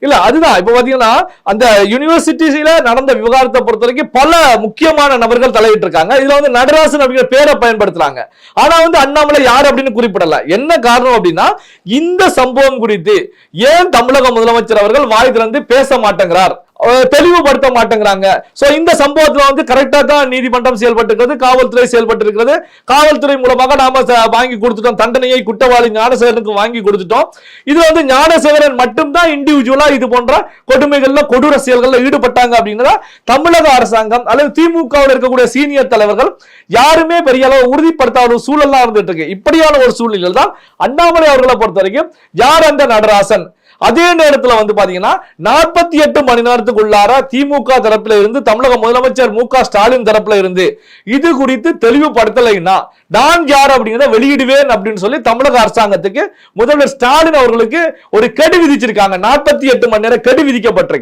இல்ல அதுதான் இப்ப பாத்தீங்கன்னா அந்த யூனிவர்சிட்டியில நடந்த விவகாரத்தை பொறுத்த வரைக்கும் பல முக்கியமான நபர்கள் தலையிட்டு இருக்காங்க. இதுல வந்து நடராசன் அப்படிங்கிற பேரை பயன்படுத்துறாங்க. ஆனா வந்து அண்ணாமலை யார் அப்படின்னு குறிப்பிடல. என்ன காரணம் அப்படின்னா இந்த சம்பவம் குறித்து ஏன் தமிழக முதலமைச்சர் அவர்கள் வாய் திறந்து பேச மாட்டேங்கிறார், தெளிவுபடுத்த மாட்டேங்கிறாங்க. சோ இந்த சம்பவத்துல வந்து கரெக்டா தான் நீதிமன்றம் செயல்பட்டு இருக்கிறது, காவல்துறை செயல்பட்டு இருக்கிறது. காவல்துறை மூலமாக நாம வாங்கி கொடுத்துட்டோம் தண்டனையை, குற்றவாளி ஞானசேகரனுக்கு வாங்கி கொடுத்துட்டோம். இது வந்து ஞானசேகரன் மட்டும்தான் இண்டிவிஜுவலா இது போன்ற கொடுமைகள்ல கொடூர செயல்கள்ல ஈடுபட்டாங்க அப்படிங்கிறத தமிழக அரசாங்கம் அல்லது திமுகவில் இருக்கக்கூடிய சீனியர் தலைவர்கள் யாருமே பெரிய அளவு உறுதிப்படுத்தாத ஒரு சூழல்லாம் இருந்துட்டு இருக்கு. இப்படியான ஒரு சூழ்நிலையில் தான் அண்ணாமலை அவர்களை பொறுத்த வரைக்கும் யார் அந்த நடராசன், அதே நேரத்தில் வந்து பாத்தீங்கன்னா 48 மணி நேரத்துக்குள்ளார திமுக தரப்புல இருந்து தமிழக முதலமைச்சர் மு.க. ஸ்டாலின் தரப்புல இருந்து இது குறித்து தெளிவுபடுத்தலைன்னா நான் யார் அப்படிங்கிறத வெளியிடுவேன் அப்படின்னு சொல்லி தமிழக அரசாங்கத்துக்கு முதல்வர் ஸ்டாலின் அவர்களுக்கு ஒரு கெடு விதிச்சிருக்காங்க. 48 மணி நேரம் கெடு விதிக்கப்பட்டிருக்கு.